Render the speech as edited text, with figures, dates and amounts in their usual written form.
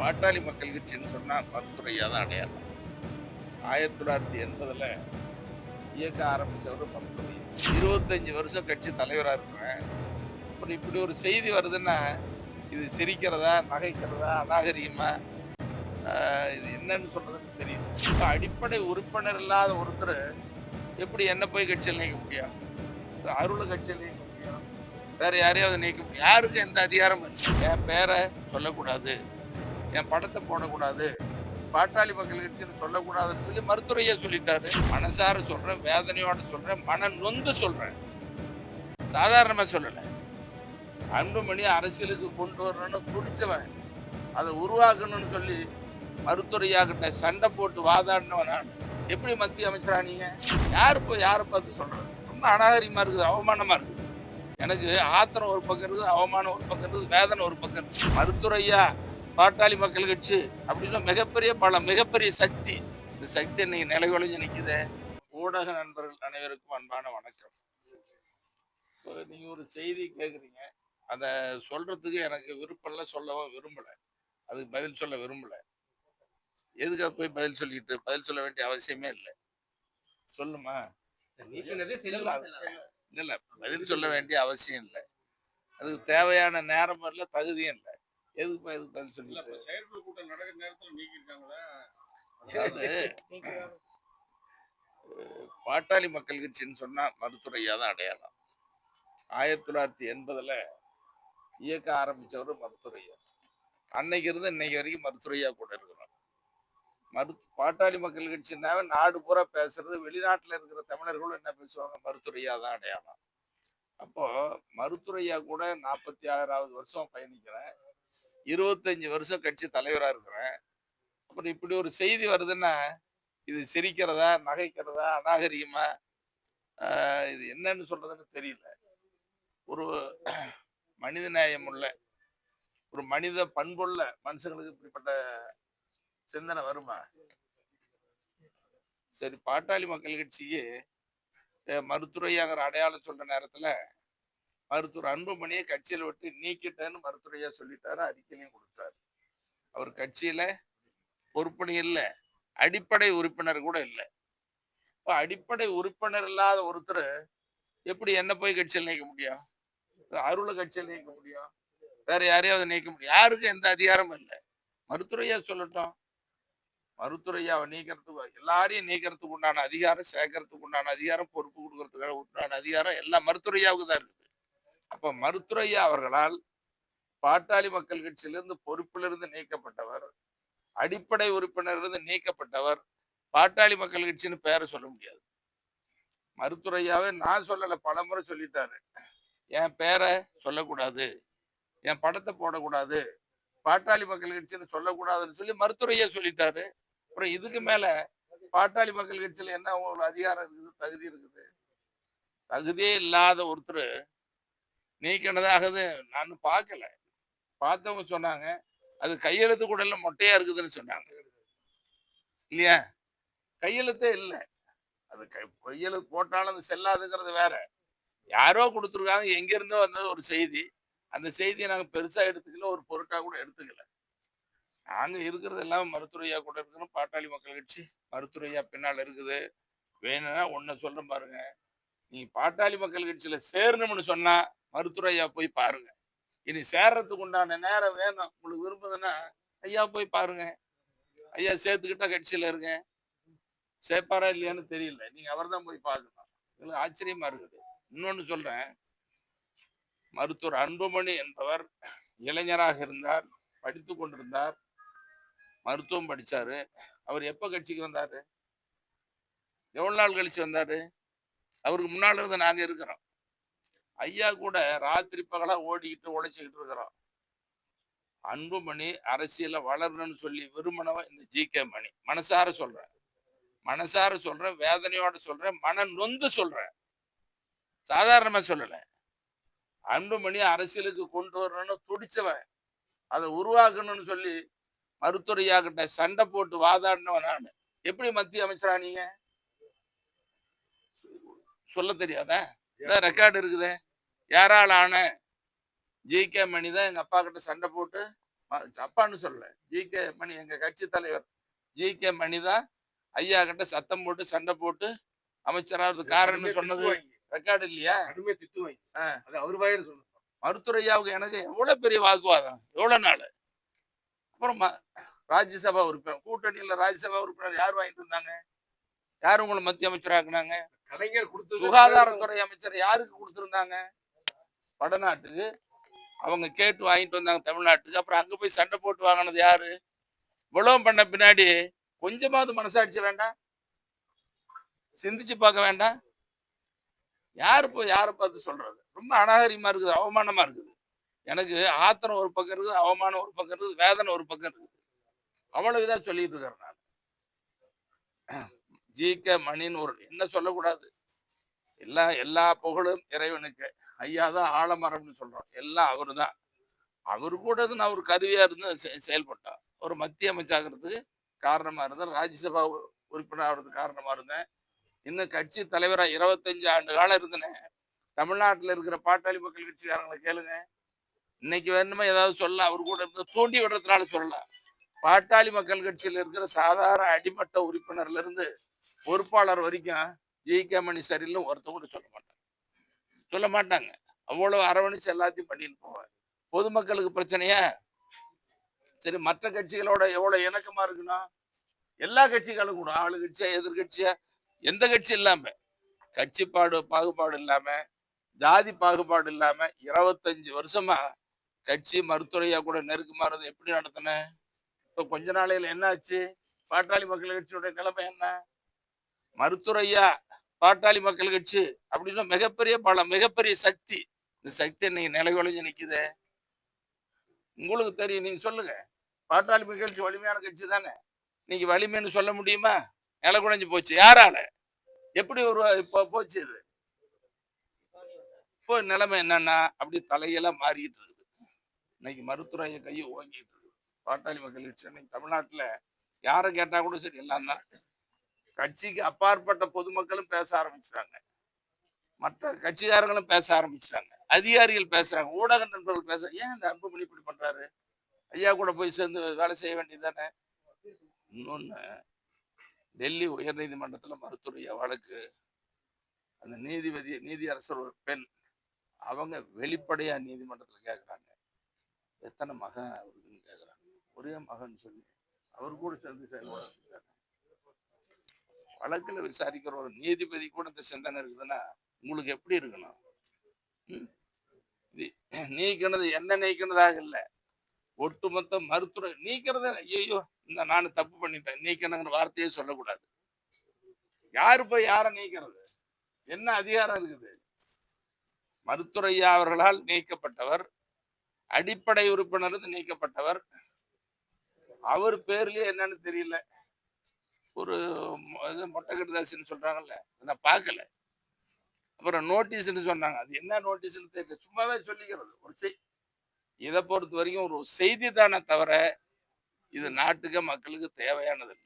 பாட்டாளி மக்கள் கட்சின்னு சொன்னா மருத்துவரையா தான் அடையாளம். 1980ல இயக்க ஆரம்பிச்சவரு மருத்துவரையா. 25 வருஷம் கட்சி தலைவரா இருக்கிறேன். அப்புறம் இப்படி ஒரு செய்தி வருதுன்னா, இது சிரிக்கிறதா, நகைக்கிறதா, அநாகரிகமா, இது என்னன்னு சொல்றதுன்னு தெரியல. இப்ப அடிப்படை உறுப்பினர் இல்லாத ஒருத்தர் எப்படி என்ன போய் கட்சியில் நீக்க முடியும்? அருள கட்சியில் நீக்க முடியும்? வேற யாரையாவது நீக்க முடியும்? யாருக்கும் எந்த அதிகாரமும் இல்லை. என் பேரை சொல்லக்கூடாது, என் படத்தை போடக்கூடாது, பாட்டாளி மக்கள் கட்சின்னு சொல்லக்கூடாதுன்னு சொல்லி மருத்துவரையா சொல்லிட்டாரு. மனசார சொல்றேன், வேதனையோட சொல்றேன், மன நொந்து சொல்றேன். சாதாரணமா சொல்லல. அன்புமணி அரசியலுக்கு கொண்டு வரணும்னு துடிச்சவன், அதை உருவாக்கணும்னு சொல்லி மருத்துவரையா கிட்ட சண்டை போட்டு வாதாடினவன் நான். எப்படி மத்திய அமைச்சரா நீங்க? யாரு போய் யாரை பார்த்து சொல்றது? ரொம்ப அநாகரிகமா இருக்குது, அவமானமா இருக்குது. எனக்கு ஆத்திரம் ஒரு பக்கம் இருக்குது, அவமானம் ஒரு பக்கம் இருக்குது, வேதனை ஒரு பக்கம் இருக்குது. மருத்துவரையா பாட்டாளி மக்கள் கட்சி அப்படின்னு மிகப்பெரிய பலம், மிகப்பெரிய சக்தி. இந்த சக்தி இன்னைக்கு நிலைகுலைஞ்சு நிக்குது. ஊடக நண்பர்கள் அனைவருக்கும் அன்பான வணக்கம். நீங்க ஒரு செய்தி கேக்குறீங்க, அத சொல்றதுக்கு எனக்கு விருப்பம்ல, சொல்லவும் விரும்பல, அதுக்கு பதில் சொல்ல விரும்பல. எதுக்காக போய் பதில் சொல்லிட்டு பதில் சொல்ல வேண்டிய அவசியமே இல்லை. சொல்லுமா? இல்ல, பதில் சொல்ல வேண்டிய அவசியம் இல்லை. அதுக்கு தேவையான நேரமும் இல்லை, தகுதியும் இல்லை. எதுக்கு பதில் சொல்லிட்டு செயற்குழு கூட்டம் நடக்கிற நேரத்தில் நீக்கிருக்காங்களா? அதாவது பாட்டாளி மக்கள் கட்சின்னு சொன்னா மருத்துவரையா தான் அடையாளம். 1980ல இயக்க ஆரம்பிச்சவரு மருத்துவரையா. அன்னைக்கு இருந்து இன்னைக்கு வரைக்கும் மருத்துவரையா கூட இருக்கிறோம். பாட்டாளி மக்கள் கட்சினாவே நாடு பூரா பேசுறது, வெளிநாட்டுல இருக்கிற தமிழர்களும் என்ன பேசுவாங்க? மருத்துவரையா தான் அடையாளம். அப்போ மருத்துவரையா கூட 46வது வருஷம் பயணிக்கிறேன், 25 வருஷம் கட்சி தலைவரா இருக்கிறேன். அப்புறம் இப்படி ஒரு செய்தி வருதுன்னா, இது சிரிக்கிறதா, நகைக்கிறதா, அநாகரிகமா, இது என்னன்னு சொல்றதுன்னு தெரியல. ஒரு மனித நேயம் உள்ள, ஒரு மனித பண்புள்ள மனுஷங்களுக்கு இப்படிப்பட்ட சிந்தனை வருமா? சரி, பாட்டாளி மக்கள் கட்சிக்கு மருத்துவரையாங்கிற அடையாளம் சொல்ற நேரத்துல மருத்துவர் அன்புமணியை கட்சியில விட்டு நீக்கிட்டேன்னு மருத்துவரையா சொல்லிட்டாரு, அறிக்கையும் கொடுத்தாரு. அவர் கட்சியில பொறுப்பணி இல்லை, அடிப்படை உறுப்பினர் கூட இல்லை. இப்ப அடிப்படை உறுப்பினர் இல்லாத ஒருத்தர் எப்படி என்ன போய் கட்சியில் நீக்க முடியும்? அருள கட்சியில் நீக்க முடியும்? வேற யாரையாவது நீக்க முடியும்? யாருக்கும் எந்த அதிகாரமும் இல்லை. மருத்துவரையா சொல்லட்டும். மருத்துவரையாவை நீக்கிறதுக்கு, எல்லாரையும் நீக்கிறதுக்கு உண்டான அதிகாரம், சேர்க்கறதுக்கு உண்டான அதிகாரம், பொறுப்பு கொடுக்கறதுக்கு உண்டான அதிகாரம் எல்லாம் மருத்துவரையாவுக்கு தான் இருக்குது. அப்ப மருத்துவரையா அவர்களால் பாட்டாளி மக்கள் கட்சியிலிருந்து பொறுப்பிலிருந்து நீக்கப்பட்டவர், அடிப்படை உறுப்பினரிலிருந்து நீக்கப்பட்டவர், பாட்டாளி மக்கள் கட்சின்னு பேரை சொல்ல முடியாது. மருத்துவரையாவே நான் சொல்லல, பலமுறை சொல்லிட்டாரு. என் பேரை சொல்லக்கூடாது, என் படத்தை போடக்கூடாது, பாட்டாளி மக்கள் கட்சின்னு சொல்லக்கூடாதுன்னு சொல்லி மருத்துவரையா சொல்லிட்டாரு. அப்புறம் இதுக்கு மேல பாட்டாளி மக்கள் கட்சியில என்ன உங்களுக்கு அதிகாரம் இருக்குது, தகுதி இருக்குது? தகுதியே இல்லாத ஒருத்தர் நீக்கினதாகது நான் பார்க்கல. பார்த்தவங்க சொன்னாங்க, அது கையெழுத்து கூட எல்லாம் மொட்டையா இருக்குதுன்னு சொன்னாங்க. இல்லையா? கையெழுத்தே இல்லை. அது கையெழுத்து போட்டாலும் அது செல்லாதுங்கிறது வேற. யாரோ கொடுத்துருக்காங்க, எங்க இருந்தோ வந்தது ஒரு செய்தி. அந்த செய்தியை நாங்க பெருசா எடுத்துக்கல, ஒரு பொருட்டா கூட எடுத்துக்கல. நாங்க இருக்கிறது எல்லாம் மருத்துவரையா கூட இருக்கணும். பாட்டாளி மக்கள் கட்சி மருத்துவரையா பின்னால் இருக்குது. வேணும்னா ஒன்ன சொல்றேன் பாருங்க, நீ பாட்டாளி மக்கள் கட்சியில சேரணும்னு சொன்னா மருத்துவரையா போய் பாருங்க. இனி சேர்றதுக்கு உண்டான நேரம் வேணும். உங்களுக்கு விரும்புதுன்னா ஐயா போய் பாருங்க. ஐயா சேர்த்துக்கிட்டா கட்சியில இருங்க. சேர்ப்பாரா இல்லையான்னு தெரியல, நீங்க அவர் தான் போய் பார்க்கணும். எங்களுக்கு ஆச்சரியமா இருக்குது. இன்னொன்னு சொல்றேன், மருத்துவர் அன்புமணி என்பவர் இளைஞராக இருந்தார், படித்து கொண்டிருந்தார், மருத்துவம் படிச்சாரு. அவர் எப்ப கட்சிக்கு வந்தாரு? எவ்வளவு நாள் கழிச்சு வந்தாரு? அவருக்கு முன்னால இருந்து நாங்க இருக்கிறோம். ஐயா கூட ராத்திரி பகலா ஓடிக்கிட்டு உழைச்சிக்கிட்டு இருக்கிறோம். அன்புமணி அரசியல வளரணும்னு சொல்லி விரும்பினவன் இந்த ஜி.கே. மணி. மனசார சொல்றேன், மனசார சொல்றேன், வேதனையோட சொல்றேன், மன நொந்து சொல்றேன். சாதாரணமா சொல்லல. அன்புமணி அரசியலுக்கு கொண்டு வரணும்னு துடிச்சவன், அதை உருவாக்கணும்னு சொல்லி மருத்துவரையா கிட்ட சண்டை போட்டு வாதாடினவன் நான். எப்படி மத்திய அமைச்சரா நீங்க? சொல்ல தெரியாதா? ரெக்கார்டு இருக்குதே. யாரால ஆன? ஜி.கே. மணி தான் எங்க அப்பா கிட்ட சண்டை போட்டு அப்பான்னு சொல்லல. ஜி.கே. மணி எங்க கட்சி தலைவர் ஜி.கே. மணி தான் ஐயா கிட்ட சத்தம் போட்டு சண்டை போட்டு அமைச்சராவது காரணம் சொன்னது ரெக்கார்டு இல்லையா? திட்டுவாங்க. அது அவர் வாயில சொன்னது. மருத்துவர் ஐயாவுக்கு எனக்கு எவ்வளவு பெரிய வாக்குவாதம், எவ்வளவு நாள். அப்புறம் ராஜ்யசபா உறுப்பினர் கூட்டணியில ராஜ்யசபா உறுப்பினர் யார் வாங்கிட்டு வந்தாங்க? யாரு உங்களை மத்திய அமைச்சராக்குனாங்க? கலைஞர் கொடுத்தது. சுகாதாரத்துறை அமைச்சர் யாருக்கு கொடுத்திருந்தாங்க? வடநாட்டுக்கு. அவங்க கேட்டு வாங்கிட்டு வந்தாங்க தமிழ்நாட்டுக்கு. அப்புறம் அங்க போய் சண்டை போட்டு வாங்கினது யாரு? இவ்வளவு பண்ண பின்னாடி கொஞ்சமாவது மனசாட்சி வேண்டாம்? சிந்திச்சு பார்க்க வேண்டாம்? யாரு போய் யாரை பார்த்து சொல்றது? ரொம்ப அநாகரிகமா இருக்குது, அவமானமா இருக்குது. எனக்கு ஆத்திரம் ஒரு பக்கம் இருக்குது, அவமானம் ஒரு பக்கம் இருக்குது, வேதனை ஒரு பக்கம் இருக்குது. அவ்வளவு இதா சொல்லிட்டு இருக்கிறேன் நான். ஜி.கே. மணின்னு ஒரு என்ன சொல்லக்கூடாது, எல்லா புகழும் இறைவனுக்கு. ஐயா தான் ஆலமரம்னு சொல்றோம், எல்லாம் அவரு தான். அவரு கூட நான் ஒரு கருவியா இருந்து செயல்பட்டோம். ஒரு மத்திய அமைச்சாகிறதுக்கு காரணமா இருந்தேன், ராஜ்யசபா உறுப்பினர் ஆகிறதுக்கு காரணமா இருந்தேன். இன்னும் கட்சி தலைவரா 25 ஆண்டு காலம் இருந்தேன். தமிழ்நாட்டில் இருக்கிற பாட்டாளி மக்கள் கட்சிக்காரங்களை கேளுங்க. இன்னைக்கு வேணுமா ஏதாவது சொல்லலாம், அவர் கூட இருந்து தூண்டி விடுறதுனால சொல்லலாம். பாட்டாளி மக்கள் கட்சியில் இருக்கிற சாதாரண அடிமட்ட உறுப்பினர்ல இருந்து பொறுப்பாளர் வரைக்கும் ஜி.கே. மணி சரியில்லைன்னு ஒருத்தர் கூட சொல்ல மாட்டாங்க. அவ்வளவு அரவணைச்சு எல்லாத்தையும் பண்ணிட்டு போவார். பொதுமக்களுக்கு பிரச்சனையா? சரி, மற்ற கட்சிகளோட எவ்வளவு இணக்கமா இருக்கணும். எல்லா கட்சிகளும் கூட ஆளுங்கட்சியா எதிர்கட்சியா எந்த கட்சி இல்லாம, கட்சி பாகுபாடு இல்லாம, ஜாதி பாகுபாடு இல்லாம 25 வருஷமா கட்சி மருத்துவரையா கூட நெருக்கமாறது எப்படி நடத்தின? இப்ப கொஞ்ச நாளையில என்ன ஆச்சு? பாட்டாளி மக்கள் கட்சியோட நிலைமை என்ன? மருத்துவரையா பாட்டாளி மக்கள் கட்சி அப்படின்னா மிகப்பெரிய சக்தி. இந்த சக்தி இன்னைக்கு நிலைகுலைஞ்சு நிக்குது. உங்களுக்கு தெரியும், நீங்க சொல்லுங்க. பாட்டாளி மக்கள் கட்சி வலிமையான கட்சி தானே. நீங்க வலிமைன்னு சொல்ல முடியுமா? நிலைகுலைஞ்சு போச்சு. யாரால? எப்படி ஒரு இப்போ போச்சு இது? இப்போ நிலைமை என்னன்னா அப்படி தலையெல்லாம் மாறிட்டு இருக்குது. இன்னைக்கு மருத்துவரைய கையை ஓங்கிட்டு இருக்கு பாட்டாளி மக்கள் கட்சி. இன்னைக்கு தமிழ்நாட்டுல யாரை கேட்டா கூட சரி, எல்லாம் தான். கட்சிக்கு அப்பாற்பட்ட பொதுமக்களும் பேச ஆரம்பிச்சிட்டாங்க, மற்ற கட்சிக்காரங்களும் பேச ஆரம்பிச்சிட்டாங்க, அதிகாரிகள் பேசுறாங்க, ஊடக நண்பர்கள் பேச. ஏன் இந்த அன்புமணி இப்படி பண்றாரு? ஐயா கூட போய் சேர்ந்து வேலை செய்ய வேண்டியதானே. இன்னொன்னு, டெல்லி உயர் நீதிமன்றத்துல மருத்துவரையா வழக்கு. அந்த நீதியரசர் ஒரு பெண், அவங்க வெளிப்படையா நீதிமன்றத்துல கேட்கிறாங்க, எத்தனை மகன் அவருக்குன்னு கேட்கிறாங்க. ஒரே மகன் சொல்லி அவர் கூட சேர்ந்து செயல்பட வழக்குல விசாரிக்கிற ஒரு நீதிபதி கூட இந்த சிந்தனை இருக்குதுன்னா உங்களுக்கு எப்படி இருக்கணும்? நீக்கினது என்ன நீக்கினதாக இல்லை, ஒட்டுமொத்த மருத்துவ நீக்கிறது. ஐயோ, இந்த நான் தப்பு பண்ணிட்டேன், நீக்கணுங்கிற வார்த்தையே சொல்லக்கூடாது. யாரு போய் யாரை நீக்கிறது? என்ன அதிகாரம் இருக்குது? மருத்துவரையா அவர்களால் நீக்கப்பட்டவர், அடிப்படை உறுப்பினர் நீக்கப்பட்டவர். அவர் பேர்லயே என்னன்னு தெரியல, ஒரு மொட்டைக்கட்டுதாசின்னு சொல்றாங்கல்ல, நான் பார்க்கல. அப்புறம் நோட்டீஸ்ன்னு சொன்னாங்க, அது என்ன நோட்டீஸ்ன்னு தெரியல, சும்மாவே சொல்லிக்கிறது. ஒரு இதை பொறுத்த வரைக்கும் ஒரு செய்தி தானே தவிர இது நாட்டுக்கு மக்களுக்கு தேவையானது இல்லை.